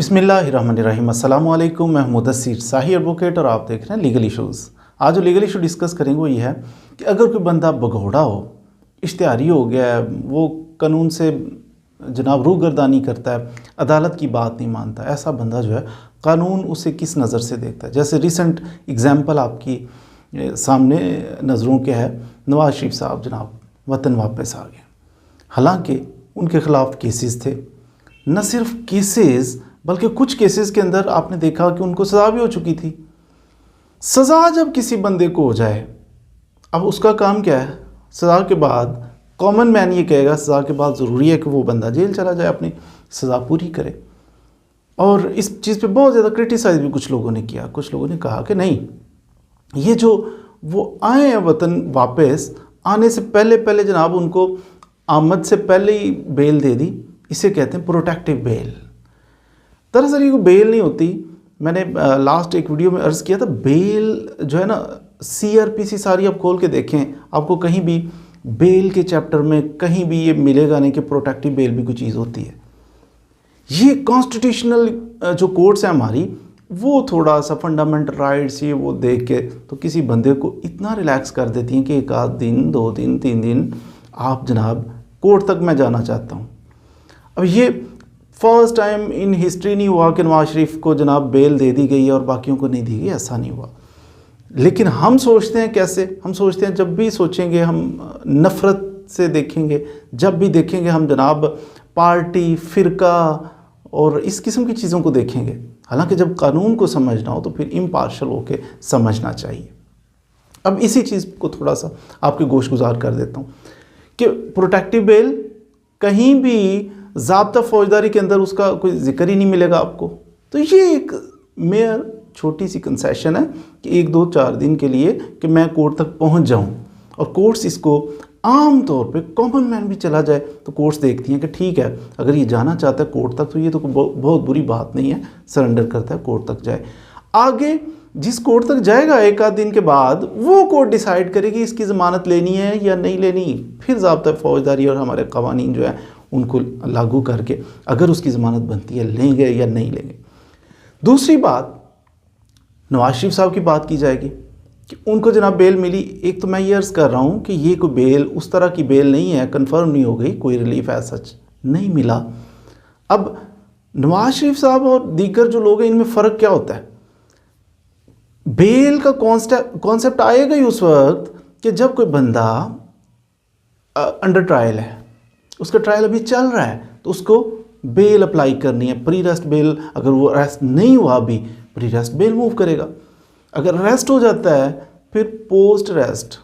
बिस्मिल्लाहिर्रहमानिर्रहीम। अस्सलाम वालेकुम। मैं मुदस्सिर शाही एडवोकेट और आप देख रहे हैं लीगल इशूज़। आज जो लीगल इशू डिस्कस करेंगे वो ये है कि अगर कोई बंदा भगोड़ा हो, इश्तिहारी हो गया है, वो कानून से जनाब रूगर्दानी करता है, अदालत की बात नहीं मानता, ऐसा बंदा जो है कानून उसे किस नज़र से देखता है। जैसे रिसेंट एग्ज़ाम्पल आपकी सामने नज़रों के है, नवाज शरीफ साहब जनाब वतन वापस आ गए। हालांकि उनके ख़िलाफ़ केसेस थे, न सिर्फ केसेस बल्कि कुछ केसेस के अंदर आपने देखा कि उनको सज़ा भी हो चुकी थी। सज़ा जब किसी बंदे को हो जाए, अब उसका काम क्या है? सज़ा के बाद कॉमन मैन ये कहेगा सज़ा के बाद ज़रूरी है कि वो बंदा जेल चला जाए, अपनी सज़ा पूरी करे। और इस चीज़ पे बहुत ज़्यादा क्रिटिसाइज़ भी कुछ लोगों ने किया। कुछ लोगों ने कहा कि नहीं, ये जो वो आए हैं वतन वापस, आने से पहले पहले जनाब उनको आमद से पहले ही बेल दे दी, इसे कहते हैं प्रोटेक्टिव बेल। दरअसल ये बेल नहीं होती। मैंने लास्ट एक वीडियो में अर्ज़ किया था, बेल जो है ना, CRPC सारी आप खोल के देखें, आपको कहीं भी बेल के चैप्टर में कहीं भी ये मिलेगा नहीं कि प्रोटेक्टिव बेल भी कोई चीज़ होती है। ये कॉन्स्टिट्यूशनल जो कोर्ट्स हैं हमारी, वो थोड़ा सा फंडामेंटल राइट्स ये वो देख के तो किसी बंदे को इतना रिलैक्स कर देती हैं कि एक आध दिन, 2 दिन, 3 दिन आप जनाब कोर्ट तक मैं जाना चाहता हूँ। अब ये फर्स्ट टाइम इन हिस्ट्री नहीं हुआ कि नवाज शरीफ को जनाब बेल दे दी गई और बाकियों को नहीं दी गई, ऐसा नहीं हुआ। लेकिन हम सोचते हैं कैसे? हम सोचते हैं जब भी सोचेंगे हम नफ़रत से देखेंगे, जब भी देखेंगे हम जनाब पार्टी, फ़िरका और इस किस्म की चीज़ों को देखेंगे। हालांकि जब कानून को समझना हो तो फिर इम्पार्शल होकर समझना चाहिए। अब इसी चीज़ को थोड़ा सा आपके गोशगुजार कर देता हूँ कि प्रोटेक्टिव बेल कहीं भी ज़ाब्ता फौजदारी के अंदर उसका कोई जिक्र ही नहीं मिलेगा आपको। तो ये एक मेयर छोटी सी कंसेशन है कि 1, 2, 4 दिन के लिए कि मैं कोर्ट तक पहुंच जाऊं, और कोर्ट्स इसको आम तौर पे कॉमन मैन भी चला जाए तो कोर्ट्स देखती हैं कि ठीक है, अगर ये जाना चाहता है कोर्ट तक तो ये तो बहुत बुरी बात नहीं है, सरेंडर करता है, कोर्ट तक जाए। आगे जिस कोर्ट तक जाएगा 1 आध दिन के बाद, वो कोर्ट डिसाइड करेगी इसकी ज़मानत लेनी है या नहीं लेनी। फिर ज़ाब्ता फौजदारी और हमारे कवानीन जो है उनको लागू करके अगर उसकी ज़मानत बनती है लेंगे या नहीं लेंगे। दूसरी बात, नवाज शरीफ साहब की बात की जाएगी कि उनको जनाब बेल मिली। एक तो मैं ये अर्ज़ कर रहा हूँ कि ये कोई बेल उस तरह की बेल नहीं है, कंफर्म नहीं हो गई, कोई रिलीफ ऐसा सच नहीं मिला। अब नवाज शरीफ साहब और दीगर जो लोग हैं, इनमें फ़र्क क्या होता है? बेल का कॉन्सेप्ट आएगा ही उस वक्त कि जब कोई बंदा अंडर ट्रायल है, उसका ट्रायल अभी चल रहा है, तो उसको बेल अप्लाई करनी है, प्री अरेस्ट बेल। अगर वो अरेस्ट नहीं हुआ अभी, प्री अरेस्ट बेल मूव करेगा। अगर अरेस्ट हो जाता है फिर post arrest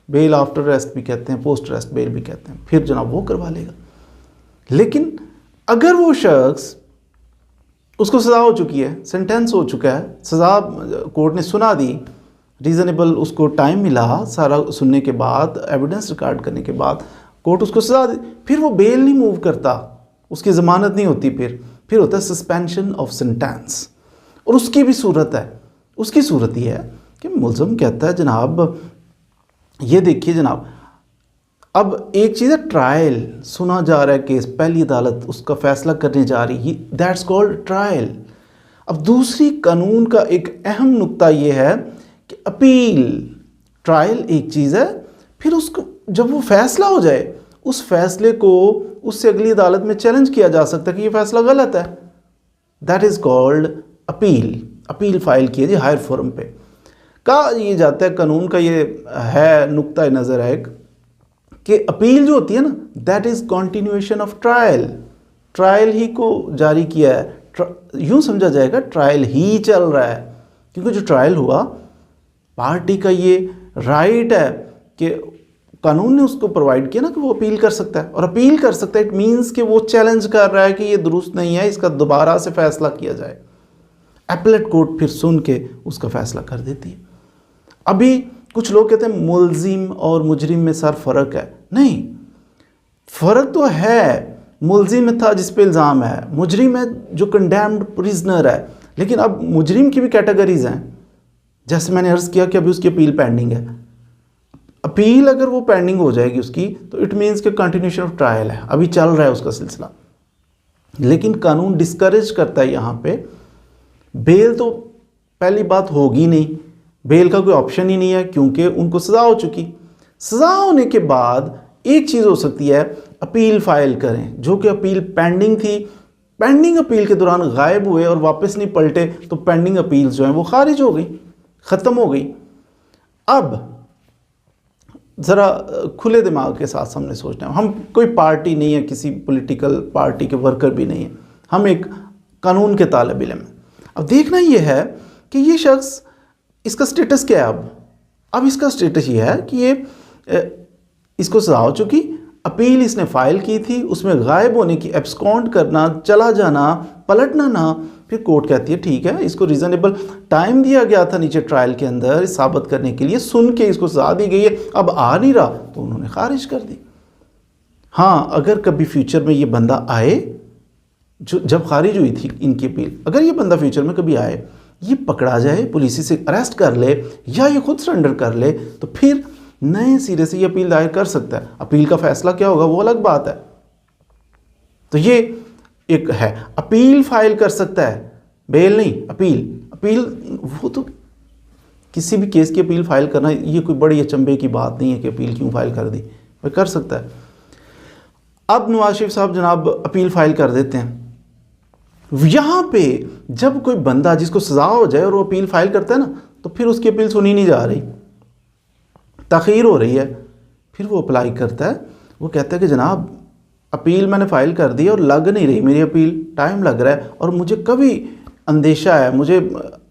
bell, after arrest भी कहते हैं, पोस्ट अरेस्ट बेल भी कहते हैं, फिर जनाब वो करवा लेगा। लेकिन अगर वो शख्स, उसको सज़ा हो चुकी है, सेंटेंस हो चुका है, सज़ा कोर्ट ने सुना दी, रीज़नेबल उसको टाइम मिला सारा सुनने के बाद, एविडेंस रिकॉर्ड करने के बाद कोर्ट उसको सज़ा दी, फिर वो बेल नहीं मूव करता, उसकी ज़मानत नहीं होती, फिर होता है सस्पेंशन ऑफ सेंटेंस। और उसकी भी सूरत है। उसकी सूरत ये है कि मुलज़म कहता है जनाब ये देखिए जनाब, अब एक चीज़ है ट्रायल, सुना जा रहा है केस, पहली अदालत उसका फ़ैसला करने जा रही है, दैट्स कॉल्ड ट्रायल। अब दूसरी कानून का एक अहम नुक्ता ये है कि अपील। ट्रायल एक चीज़ है, फिर उसको जब वो फैसला हो जाए, उस फैसले को उससे अगली अदालत में चैलेंज किया जा सकता है कि ये फैसला गलत है, that is called appeal. Appeal file किए जी हायर फोरम पे। कहा ये जाता है, कानून का ये है नुक्ता नज़र है कि अपील जो होती है ना, that is continuation of trial. Trial ही को जारी किया है, यूँ समझा जाएगा ट्रायल ही चल रहा है, क्योंकि जो ट्रायल हुआ पार्टी का ये राइट है कि कानून ने उसको प्रोवाइड किया ना कि वो अपील कर सकता है, और अपील कर सकता है इट मीन्स कि वो चैलेंज कर रहा है कि ये दुरुस्त नहीं है, इसका दोबारा से फैसला किया जाए। एपेलेट कोर्ट फिर सुन के उसका फैसला कर देती है। अभी कुछ लोग कहते हैं मुलजिम और मुजरिम में सर फ़र्क है। नहीं, फ़र्क तो है। मुलजिम में था जिस पे इल्ज़ाम है, मुजरिम है जो कंडेम्ड प्रिजनर है। लेकिन अब मुजरिम की भी कैटेगरीज हैं, जैसे मैंने अर्ज़ किया कि अभी उसकी अपील पेंडिंग है। अपील अगर वो पेंडिंग हो जाएगी उसकी, तो इट मीन्स कि कंटिन्यूशन ऑफ ट्रायल है, अभी चल रहा है उसका सिलसिला। लेकिन कानून डिस्करेज करता है यहाँ पे। बेल तो पहली बात होगी नहीं, बेल का कोई ऑप्शन ही नहीं है क्योंकि उनको सज़ा हो चुकी। सज़ा होने के बाद एक चीज़ हो सकती है, अपील फाइल करें, जो कि अपील पेंडिंग थी। पेंडिंग अपील के दौरान गायब हुए और वापस नहीं पलटे तो पेंडिंग अपील जो है वो खारिज हो गई, ख़त्म हो गई। अब ज़रा खुले दिमाग के साथ हमने सोचना है, हम कोई पार्टी नहीं है, किसी पॉलिटिकल पार्टी के वर्कर भी नहीं है, हम एक कानून के तालिब इल्म हैं। अब देखना ये है कि ये शख्स, इसका स्टेटस क्या है। अब इसका स्टेटस ये है कि ये इसको सज़ा हो चुकी, अपील इसने फ़ाइल की थी, उसमें गायब होने की, एब्सकॉन्ड करना, चला जाना, पलटना ना, फिर कोर्ट कहती है ठीक है, इसको रीज़नेबल टाइम दिया गया था नीचे ट्रायल के अंदर साबित करने के लिए, सुन के इसको सज़ा दी गई है, अब आ नहीं रहा तो उन्होंने खारिज कर दी। हाँ, अगर कभी फ्यूचर में ये बंदा आए, जो जब खारिज हुई थी इनकी अपील, अगर ये बंदा फ्यूचर में कभी आए, ये पकड़ा जाए, पुलिस से अरेस्ट कर ले या ये खुद सरेंडर कर ले, तो फिर नए सिरे से ये अपील दायर कर सकता है। अपील का फैसला क्या होगा वो अलग बात है। तो ये एक है, अपील फाइल कर सकता है, बेल नहीं, अपील वो तो किसी भी केस की अपील फाइल करना ये कोई बड़ी अचंभे की बात नहीं है कि अपील क्यों फाइल कर दी, वह कर सकता है। अब नवाज शरीफ साहब जनाब अपील फाइल कर देते हैं। यहाँ पे जब कोई बंदा जिसको सज़ा हो जाए और वो अपील फाइल करता है ना, तो फिर उसकी अपील सुनी नहीं जा रही, तख़ीर हो रही है। फिर वो अप्लाई करता है, वो कहता है कि जनाब अपील मैंने फ़ाइल कर दी और लग नहीं रही मेरी अपील, टाइम लग रहा है और मुझे कभी अंदेशा है,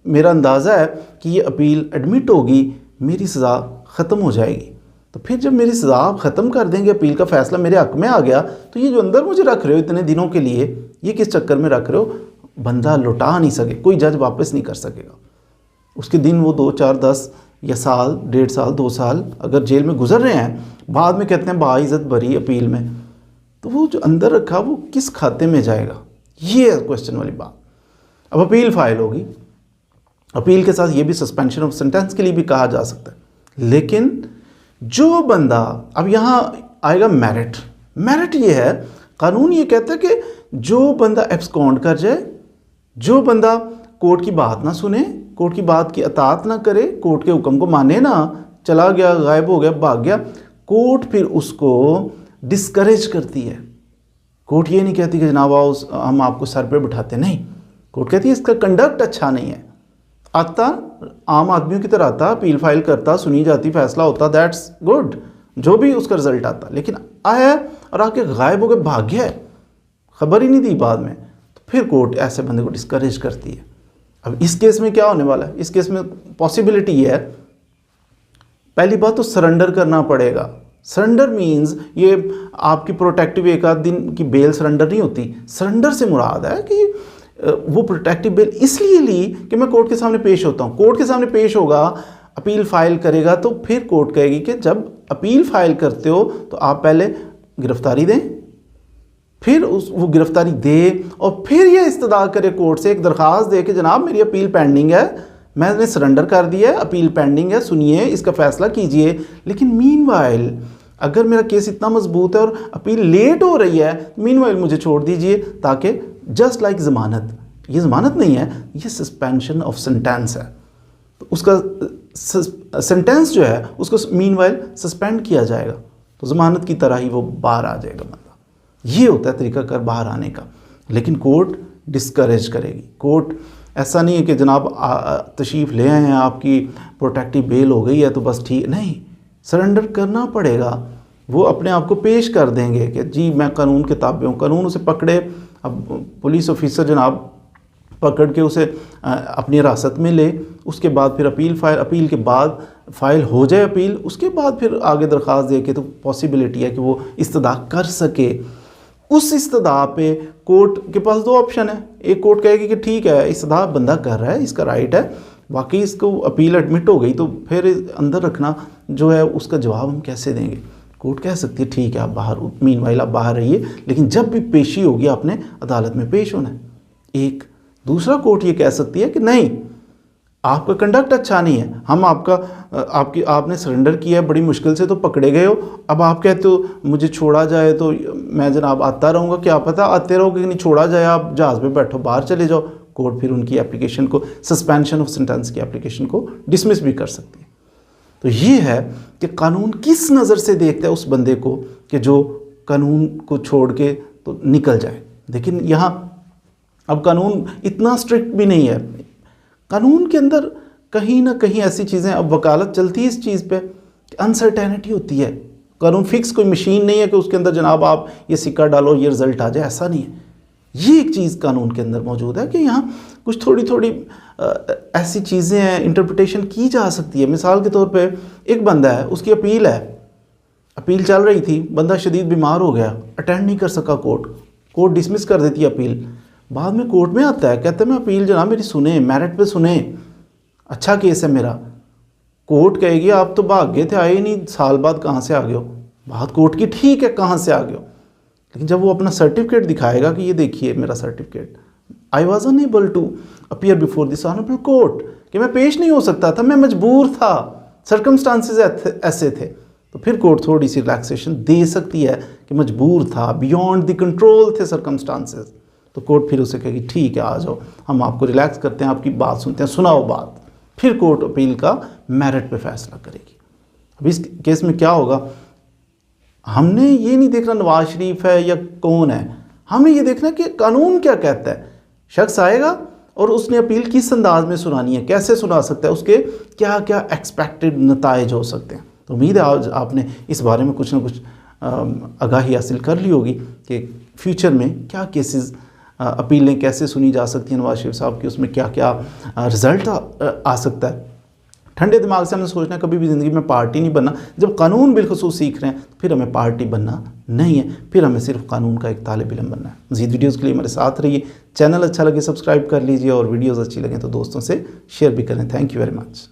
मेरा अंदाज़ा है कि ये अपील एडमिट होगी, मेरी सज़ा ख़त्म हो जाएगी। तो फिर जब मेरी सज़ा आप ख़त्म कर देंगे, अपील का फ़ैसला मेरे हक़ में आ गया, तो ये जो अंदर मुझे रख रहे हो इतने दिनों के लिए, ये किस चक्कर में रख रहे हो, बंदा लौटा नहीं सके, कोई जज वापस नहीं कर सकेगा। उसके दिन वो 2, 4, 10 या साल, 1.5 साल, 2 साल अगर जेल में गुजर रहे हैं, बाद में कहते हैं बाइज़्ज़त भरी अपील में, तो वो जो अंदर रखा वो किस खाते में जाएगा, ये है क्वेश्चन वाली बात। अब अपील फाइल होगी, अपील के साथ ये भी सस्पेंशन ऑफ सेंटेंस के लिए भी कहा जा सकता है। लेकिन जो बंदा, अब यहाँ आएगा मेरिट ये है, कानून ये कहता है कि जो बंदा एब्सकॉन्ड कर जाए, जो बंदा कोर्ट की बात ना सुने, कोर्ट की बात की अतात ना करे, कोर्ट के हुक्म को माने ना, चला गया, गायब हो गया, भाग गया, कोर्ट फिर उसको डिस्करेज करती है। कोर्ट ये नहीं कहती कि जनाब आओ हम आपको सर पे बिठाते, नहीं, कोर्ट कहती है इसका कंडक्ट अच्छा नहीं है। आता आम आदमियों की तरह आता, अपील फाइल करता, सुनी जाती, फैसला होता, दैट्स गुड, जो भी उसका रिजल्ट आता, लेकिन आया और आके गायब हो गया, भाग गया है, खबर ही नहीं दी बाद में, तो फिर कोर्ट ऐसे बंदे को डिस्करेज करती है। अब इस केस में क्या होने वाला है, इस केस में पॉसिबिलिटी ये है, पहली बात तो सरेंडर करना पड़ेगा। सरेंडर मीन्स ये आपकी प्रोटेक्टिव एक आध दिन की बेल सरेंडर नहीं होती। सरेंडर से मुराद है कि वो प्रोटेक्टिव बेल इसलिए ली कि मैं कोर्ट के सामने पेश होता हूँ, कोर्ट के सामने पेश होगा, अपील फाइल करेगा, तो फिर कोर्ट कहेगी कि जब अपील फाइल करते हो तो आप पहले गिरफ्तारी दें, फिर वो गिरफ्तारी दे और फिर ये इस्तदा करे कोर्ट से, एक दरख्वास्त दे कि जनाब मेरी अपील पेंडिंग है, मैंने सरेंडर कर दिया है, अपील पेंडिंग है, सुनिए इसका फ़ैसला कीजिए। लेकिन मीनवाइल अगर मेरा केस इतना मजबूत है और अपील लेट हो रही है, मीनवाइल मुझे छोड़ दीजिए, ताकि जस्ट लाइक ज़मानत, ये ज़मानत नहीं है, ये सस्पेंशन ऑफ सेंटेंस है, तो उसका सेंटेंस जो है उसको मीनवाइल सस्पेंड किया जाएगा, तो ज़मानत की तरह ही वो बाहर आ जाएगा बंदा। ये होता है तरीक़ाकार बाहर आने का। लेकिन कोर्ट डिस्करेज करेगी। कोर्ट ऐसा नहीं है कि जनाब तशरीफ़ ले आए हैं, आपकी प्रोटेक्टिव बेल हो गई है तो बस ठीक, नहीं, सरेंडर करना पड़ेगा। वो अपने आप को पेश कर देंगे कि जी मैं कानून के ताबे हूँ, कानून उसे पकड़े, अब पुलिस ऑफिसर जनाब पकड़ के उसे अपनी हिरासत में ले, उसके बाद फिर अपील के बाद फ़ाइल हो जाए अपील, उसके बाद फिर आगे दरख्वास्त दे के, तो पॉसिबिलिटी है कि वो इस्तदा कर सके। उस इस्तदा पे कोर्ट के पास 2 ऑप्शन है, एक कोर्ट कहेगी कि ठीक है इस्तदा बंदा कर रहा है, इसका राइट है, वाकई इसको अपील एडमिट हो गई, तो फिर अंदर रखना जो है उसका जवाब हम कैसे देंगे। कोर्ट कह सकती है ठीक है आप बाहर, मीनवाइल आप बाहर रहिए, लेकिन जब भी पेशी होगी आपने अदालत में पेश होना है। एक दूसरा कोर्ट ये कह सकती है कि नहीं, आपका कंडक्ट अच्छा नहीं है, हम आपने सरेंडर किया है बड़ी मुश्किल से तो पकड़े गए हो, अब आप कहते हो मुझे छोड़ा जाए तो मैं जनाब आता रहूँगा, क्या पता आते रहोगे कि नहीं, छोड़ा जाए आप जहाज़ पे बैठो बाहर चले जाओ, कोर्ट फिर उनकी एप्लीकेशन को, सस्पेंशन ऑफ सेंटेंस की एप्लीकेशन को डिसमिस भी कर सकती है। तो ये है कि कानून किस नज़र से देखता है उस बंदे को कि जो कानून को छोड़ के तो निकल जाए। लेकिन यहाँ अब कानून इतना स्ट्रिक्ट भी नहीं है, कानून के अंदर कहीं ना कहीं ऐसी चीज़ें, अब वकालत चलती है इस चीज़ पे कि अनसर्टेनिटी होती है। कानून फिक्स कोई मशीन नहीं है कि उसके अंदर जनाब आप ये सिक्का डालो ये रिज़ल्ट आ जाए, ऐसा नहीं है। ये एक चीज़ कानून के अंदर मौजूद है कि यहाँ कुछ थोड़ी थोड़ी ऐसी चीज़ें हैं, इंटरप्रिटेशन की जा सकती है। मिसाल के तौर पे एक बंदा है, उसकी अपील है, अपील चल रही थी, बंदा शदीद बीमार हो गया, अटेंड नहीं कर सका, कोर्ट डिसमिस कर देती है अपील। बाद में कोर्ट में आता है, कहता है मैं अपील जनाब मेरी सुने, मेरिट पे सुने, अच्छा केस है मेरा। कोर्ट कहेगी आप तो भाग गए थे, आए ही नहीं, साल बाद कहाँ से आ गए हो। बात कोर्ट की ठीक है, कहाँ से आ गए हो, लेकिन जब वो अपना सर्टिफिकेट दिखाएगा कि ये देखिए मेरा certificate, I was unable to appear before this honourable court, कि मैं पेश नहीं हो सकता था, मैं मजबूर था, सर्कमस्टांसिस ऐसे थे, तो फिर कोर्ट थोड़ी सी रिलैक्सेशन दे सकती है कि मजबूर था, बियॉन्ड द कंट्रोल थे सर्कमस्टांसिस, तो कोर्ट फिर उसे कहेगी ठीक है आ जाओ, हम आपको रिलैक्स करते हैं, आपकी बात सुनते हैं, सुनाओ बात। फिर कोर्ट अपील का मेरिट पे फैसला करेगी। अब इस केस में क्या होगा, हमने ये नहीं देखना नवाज शरीफ है या कौन है, हमें ये देखना कि कानून क्या कहता है। शख्स आएगा और उसने अपील किस अंदाज में सुनानी है, कैसे सुना सकता है, उसके क्या क्या एक्सपेक्टेड नताइज हो सकते हैं। तो उम्मीद है आज आपने इस बारे में कुछ ना कुछ आगाही हासिल कर ली होगी कि फ्यूचर में क्या केसेस, अपीलें कैसे सुनी जा सकती हैं नवाज शरीफ साहब की, उसमें क्या क्या रिज़ल्ट आ सकता है। ठंडे दिमाग से हमें सोचना है, कभी भी ज़िंदगी में पार्टी नहीं बनना। जब कानून बिलखुसूस सीख रहे हैं फिर हमें पार्टी बनना नहीं है, फिर हमें सिर्फ कानून का एक तालिब इल्म बनना है। मज़ीद वीडियोज़ के लिए हमारे साथ रहिए, चैनल अच्छा लगे सब्सक्राइब कर लीजिए और वीडियोज़ अच्छी लगें तो दोस्तों से शेयर भी करें। Thank you very much.